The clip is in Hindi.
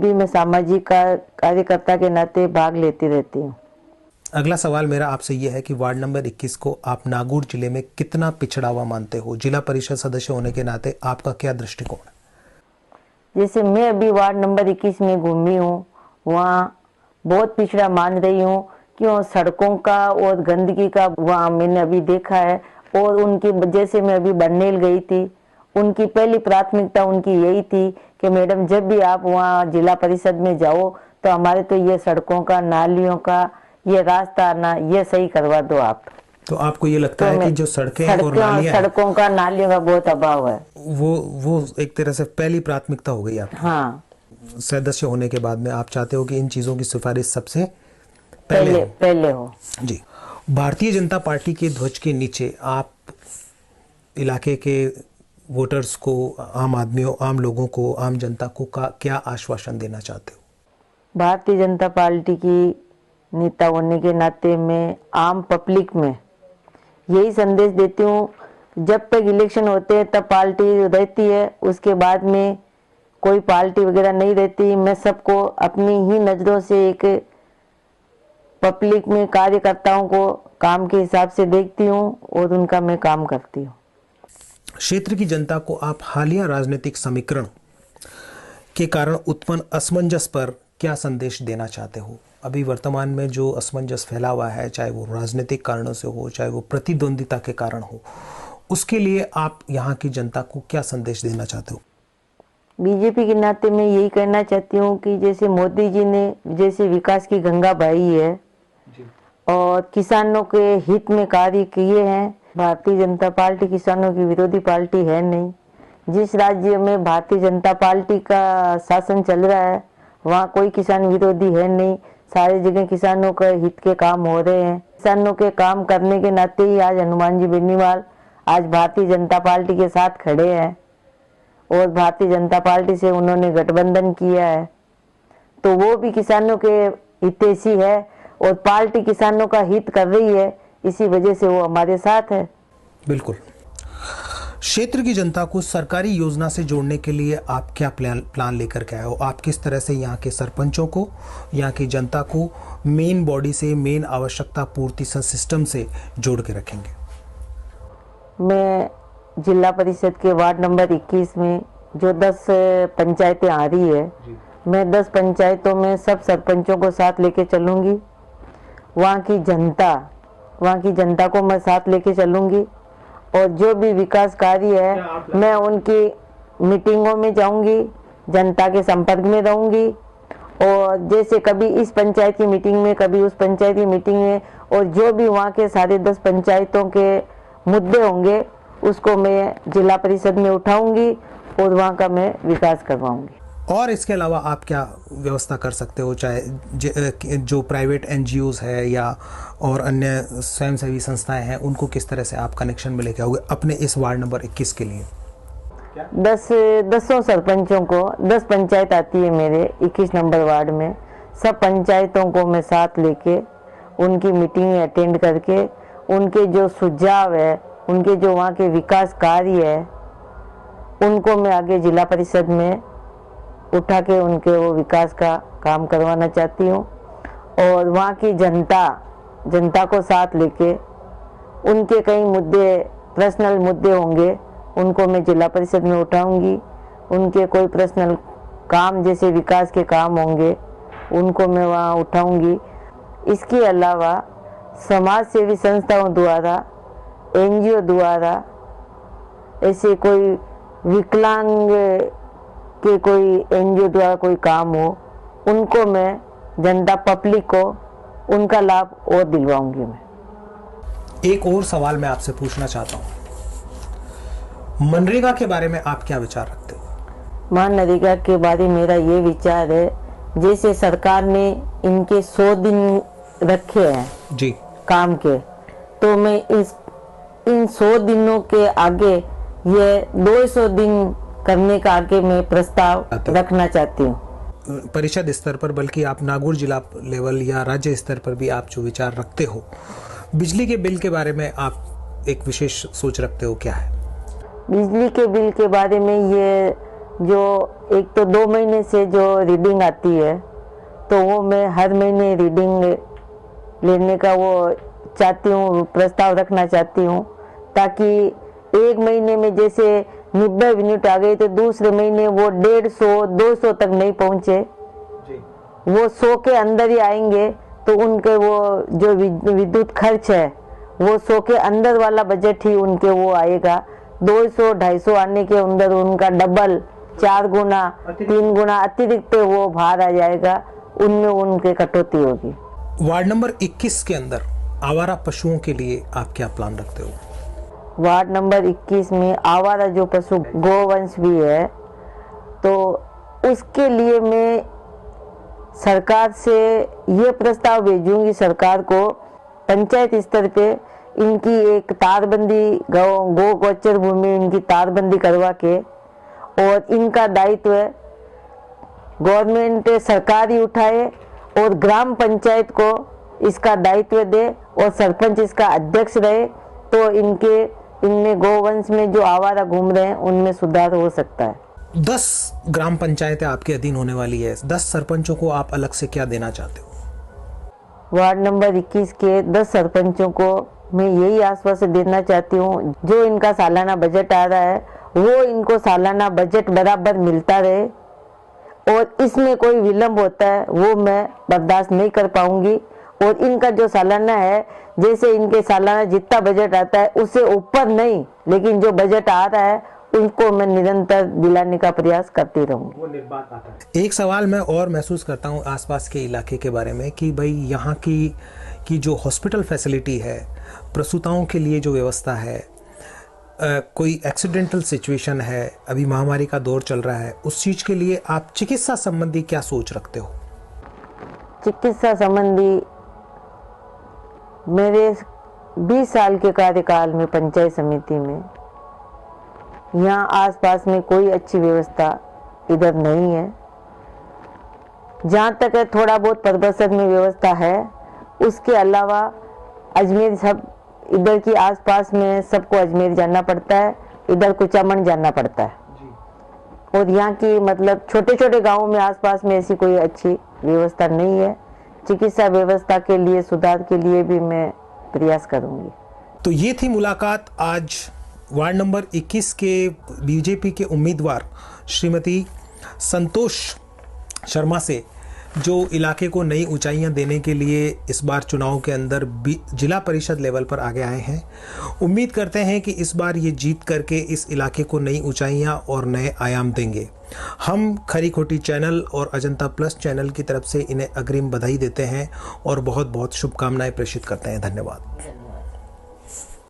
भी मैं सामाजिक कार्यकर्ता के नाते भाग लेती रहती हूँ। अगला सवाल मेरा आपसे ये है कि वार्ड नंबर 21 को आप नागौर जिले में कितना पिछड़ा हुआ मानते हो? जिला परिषद सदस्य होने के नाते आपका क्या दृष्टिकोण है? जैसे मैं अभी वार्ड नंबर 21 में घूमी हूँ, वहाँ बहुत पिछड़ा मान रही हूँ। क्यों? सड़कों का और गंदगी का वहाँ मैंने अभी देखा है। और उनकी जैसे मैं अभी बन्नेल गई थी, उनकी पहली प्राथमिकता उनकी यही थी कि मैडम जब भी आप वहाँ जिला परिषद में जाओ तो हमारे तो ये सड़कों का, नालियों का, ये रास्ता आना, ये सही करवा दो आप। तो आपको ये लगता है कि जो सड़कें और नालियां, सड़कों का, नालियों का बहुत अभाव है, वो एक तरह से पहली प्राथमिकता हो गई आपकी। हाँ, सदस्य होने के बाद में आप चाहते हो कि इन चीजों की सिफारिश सबसे पहले हो। जी। भारतीय जनता पार्टी के ध्वज के नीचे आप इलाके के वोटर्स को, आम आदमियों, आम लोगों को, आम जनता को क्या आश्वासन देना चाहते हो? भारतीय जनता पार्टी की नेता होने के नाते मैं आम पब्लिक में यही संदेश देती हूँ, जब तक इलेक्शन होते हैं तब पार्टी रहती है, उसके बाद में कोई पार्टी वगैरह नहीं रहती। मैं सबको अपनी ही नज़रों से एक पब्लिक में कार्यकर्ताओं को काम के हिसाब से देखती हूँ और उनका मैं काम करती हूँ। क्षेत्र की जनता को आप हालिया राजनीतिक समीकरण के कारण उत्पन्न असमंजस पर क्या संदेश देना चाहते हो? अभी वर्तमान में जो असमंजस फैला हुआ है, चाहे वो राजनीतिक कारणों से हो, चाहे वो प्रतिद्वंदिता के कारण हो, उसके लिए आप यहाँ की जनता को क्या संदेश देना चाहते हो? बीजेपी के नाते मैं यही कहना चाहती हूँ कि जैसे मोदी जी ने जैसे विकास की गंगा बहाई है और किसानों के हित में कार्य किए हैं। भारतीय जनता पार्टी किसानों की विरोधी पार्टी है नहीं। जिस राज्य में भारतीय जनता पार्टी का शासन चल रहा है वहाँ कोई किसान विरोधी है नहीं, सारी जगह किसानों के हित के काम हो रहे हैं। किसानों के काम करने के नाते ही आज हनुमान जी बेनीवाल आज भारतीय जनता पार्टी के साथ खड़े हैं और भारतीय जनता पार्टी से उन्होंने गठबंधन किया है, तो वो भी किसानों के हितैषी है और पार्टी किसानों का हित कर रही है, इसी वजह से वो हमारे साथ है। बिल्कुल। क्षेत्र की जनता को सरकारी योजना से जोड़ने के लिए आप क्या प्लान लेकर के आए हो? आप किस तरह से यहाँ के सरपंचों को, यहाँ की जनता को मेन बॉडी से, मेन आवश्यकता पूर्ति सिस्टम से जोड़ के रखेंगे? मैं जिला परिषद के वार्ड नंबर 21 में जो 10 पंचायतें आ रही है, मैं 10 पंचायतों में सब सरपंचों को साथ लेके चलूँगी। वहाँ की जनता को मैं साथ लेके चलूँगी और जो भी विकास कार्य है मैं उनकी मीटिंगों में जाऊँगी, जनता के संपर्क में रहूँगी और जैसे कभी इस पंचायत की मीटिंग में, कभी उस पंचायत की मीटिंग में, और जो भी वहाँ के सारे 10 पंचायतों के मुद्दे होंगे उसको मैं जिला परिषद में उठाऊंगी और वहाँ का मैं विकास करवाऊंगी। और इसके अलावा आप क्या व्यवस्था कर सकते हो, चाहे जो प्राइवेट एनजीओज है या और अन्य स्वयंसेवी संस्थाएं हैं, उनको किस तरह से आप कनेक्शन में लेके आओगे अपने इस वार्ड नंबर 21 के लिए? 10 सरपंचों को, 10 पंचायत आती है मेरे 21 नंबर वार्ड में, सब पंचायतों को मैं साथ लेके उनकी मीटिंग अटेंड करके उनके जो सुझाव है, उनके जो वहाँ के विकास कार्य है, उनको मैं आगे जिला परिषद में उठा के उनके वो विकास का काम करवाना चाहती हूँ। और वहाँ की जनता को साथ लेके उनके कई मुद्दे, पर्सनल मुद्दे होंगे, उनको मैं जिला परिषद में उठाऊंगी। उनके कोई पर्सनल काम जैसे विकास के काम होंगे उनको मैं वहाँ उठाऊंगी। इसके अलावा समाज सेवी संस्थाओं द्वारा, एनजीओ द्वारा ऐसे कोई विकलांग के कोई एनजीओ द्वारा कोई काम हो, उनको मैं जनता पब्लिक को उनका लाभ और दिलवाऊंगी। मैं एक और सवाल मैं आपसे पूछना चाहता हूँ, मनरेगा के बारे में आप क्या विचार रखते हो? मनरेगा के बारे में मेरा ये विचार है, जैसे सरकार ने इनके 100 दिन रखे हैं जी काम के, तो मैं इन 100 दिनों के आगे ये 200 दिन करने का आगे मैं प्रस्ताव रखना चाहती हूँ। परिषद स्तर पर, बल्कि आप नागौर जिला लेवल या राज्य स्तर पर भी आप जो विचार रखते हो, बिजली के बिल के बारे में आप एक विशेष सोच रखते हो, क्या है? बिजली के बिल के बारे में ये जो एक तो 2 महीने से जो रीडिंग आती है, तो वो मैं हर महीने रीडिंग लेने का वो चाहती हूँ, प्रस्ताव रखना चाहती हूँ, ताकि एक महीने में जैसे 90 यूनिट आ गई तो दूसरे महीने वो 150-200 तक नहीं पहुँचे, वो 100 के अंदर ही आएंगे, तो उनके वो जो विद्युत खर्च है वो 100 के अंदर वाला बजट ही उनके वो आएगा। 200-250 आने के अंदर उनका डबल 4 गुना 3 गुना अतिरिक्त वो भार आ जाएगा, उनमें उनके कटौती होगी। वार्ड नंबर 21 के अंदर आवारा पशुओं के लिए आप क्या प्लान रखते हो? वार्ड नंबर 21 में आवारा जो पशु गोवंश भी है, तो उसके लिए मैं सरकार से ये प्रस्ताव भेजूंगी, सरकार को पंचायत स्तर पे इनकी एक तारबंदी, गो गोचर भूमि इनकी तारबंदी करवा के, और इनका दायित्व गवर्नमेंट सरकार ही उठाए और ग्राम पंचायत को इसका दायित्व दे और सरपंच इसका अध्यक्ष रहे, तो इनमें गोवंश में जो आवारा घूम रहे हैं उनमें सुधार हो सकता है। 10 ग्राम पंचायतें आपके अधीन होने वाली है, 10 सरपंचों को आप अलग से क्या देना चाहते हो? वार्ड नंबर 21 के 10 सरपंचों को मैं यही आश्वासन देना चाहती हूँ, जो इनका सालाना बजट आ रहा है वो इनको सालाना बजट बराबर मिलता रहे, और इसमें कोई विलम्ब होता है वो मैं बर्दाश्त नहीं कर पाऊंगी। और इनका जो सालाना है, जैसे इनके सालाना जितना बजट आता है उससे ऊपर नहीं, लेकिन जो बजट आ रहा है उनको मैं निरंतर दिलाने का प्रयास करती रहूंगी। वो निर्बाध आता है। एक सवाल मैं और महसूस करता हूँ आसपास के इलाके के बारे में कि भाई यहाँ की जो हॉस्पिटल फैसिलिटी है, प्रसूताओं के लिए जो व्यवस्था है, कोई एक्सीडेंटल सिचुएशन है, अभी महामारी का दौर चल रहा है, उस चीज़ के लिए आप चिकित्सा संबंधी क्या सोच रखते हो? चिकित्सा संबंधी मेरे 20 साल के कार्यकाल में पंचायत समिति में यहाँ आसपास में कोई अच्छी व्यवस्था इधर नहीं है। जहाँ तक है थोड़ा बहुत परबसर में व्यवस्था है, उसके अलावा अजमेर, सब इधर की आसपास में सबको अजमेर जाना पड़ता है, इधर कुचामन जाना पड़ता है जी। और यहाँ की मतलब छोटे छोटे गांवों में आसपास में ऐसी कोई अच्छी व्यवस्था नहीं है। चिकित्सा व्यवस्था के लिए, सुधार के लिए भी मैं प्रयास करूँगी। तो ये थी मुलाकात आज वार्ड नंबर 21 के बीजेपी के उम्मीदवार श्रीमती संतोष शर्मा से, जो इलाके को नई ऊंचाइयां देने के लिए इस बार चुनाव के अंदर जिला परिषद लेवल पर आगे आए हैं। उम्मीद करते हैं कि इस बार ये जीत करके इस इलाके को नई ऊंचाइयां और नए आयाम देंगे। हम खरी खोटी चैनल और अजंता प्लस चैनल की तरफ से इन्हें अग्रिम बधाई देते हैं और बहुत बहुत शुभकामनाएं प्रेषित करते हैं। धन्यवाद।